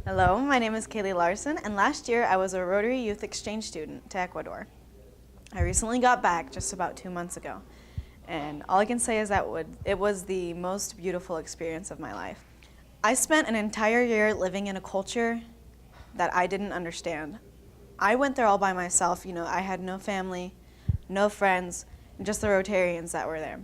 Hello, my name is Kaylee Larsen, and last year I was a Rotary Youth Exchange student to Ecuador. I recently got back just about 2 months ago, and all I can say is that it was the most beautiful experience of my life. I spent an entire year living in a culture that I didn't understand. I went there all by myself. I had no family, no friends, just the Rotarians that were there.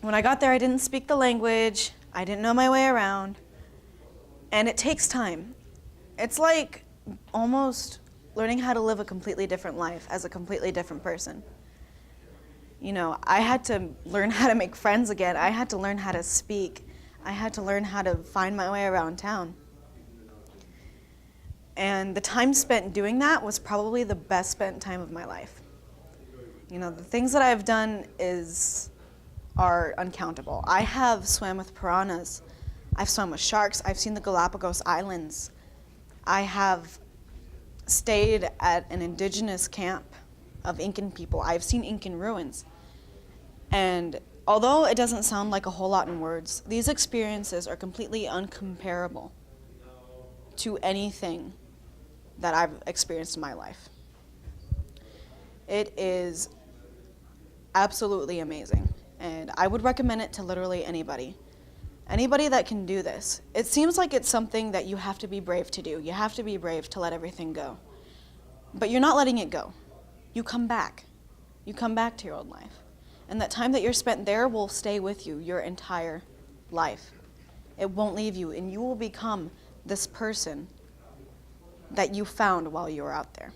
When I got there, I didn't speak the language, I didn't know my way around, and it takes time. It's like almost learning how to live a completely different life as a completely different person. I had to learn how to make friends again. I had to learn how to speak. I had to learn how to find my way around town. And the time spent doing that was probably the best spent time of my life. The things that I've done are uncountable. I have swam with piranhas. I've swum with sharks. I've seen the Galapagos Islands. I have stayed at an indigenous camp of Incan people. I've seen Incan ruins. And although it doesn't sound like a whole lot in words, these experiences are completely uncomparable to anything that I've experienced in my life. It is absolutely amazing. And I would recommend it to literally anybody. Anybody that can do this. It seems like it's something that you have to be brave to do. You have to be brave to let everything go. But you're not letting it go. You come back. You come back to your old life. And that time that you're spent there will stay with you your entire life. It won't leave you, and you will become this person that you found while you were out there.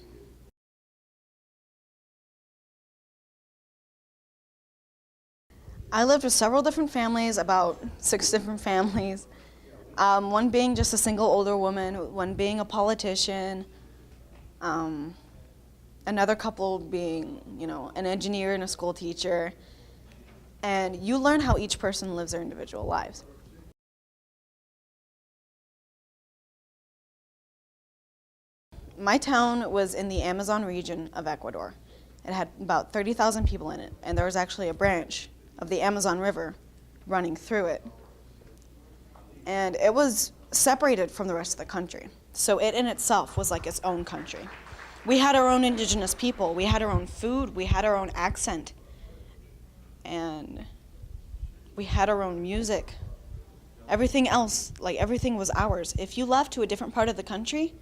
I lived with several different families, about 6 different families. One being just a single older woman, one being a politician, another couple being, an engineer and a school teacher. And you learn how each person lives their individual lives. My town was in the Amazon region of Ecuador. It had about 30,000 people in it, and there was actually a branch of the Amazon River running through it. And it was separated from the rest of the country. So it in itself was like its own country. We had our own indigenous people, we had our own food, we had our own accent, and we had our own music. Everything else, everything was ours. If you left to a different part of the country,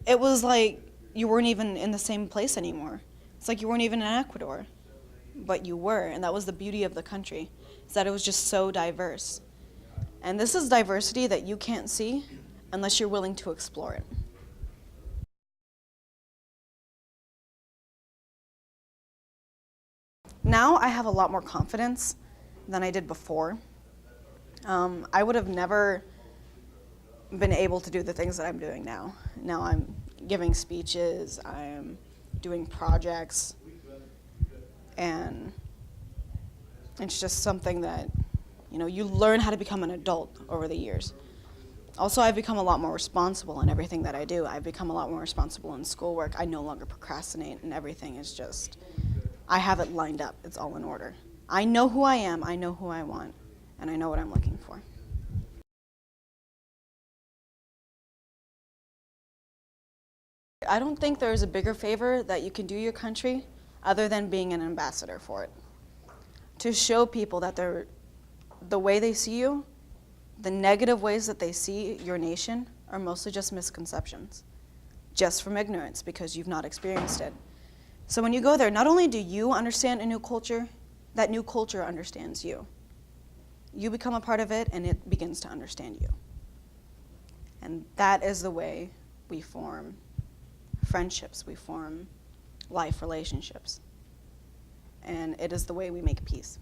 it was like you weren't even in the same place anymore. It's like you weren't even in Ecuador. But you were, and that was the beauty of the country, is that it was just so diverse. And this is diversity that you can't see unless you're willing to explore it. Now I have a lot more confidence than I did before. I would have never been able to do the things that I'm doing now. Now I'm giving speeches, I'm doing projects, and it's just something that, you learn how to become an adult over the years. Also, I've become a lot more responsible in everything that I do. I've become a lot more responsible in schoolwork. I no longer procrastinate, and everything is just, I have it lined up. It's all in order. I know who I am, I know who I want, and I know what I'm looking for. I don't think there's a bigger favor that you can do your country other than being an ambassador for it. To show people that the way they see you, the negative ways that they see your nation are mostly just misconceptions, just from ignorance because you've not experienced it. So when you go there, not only do you understand a new culture, that new culture understands you. You become a part of it and it begins to understand you. And that is the way we form friendships, we form life relationships. And it is the way we make peace.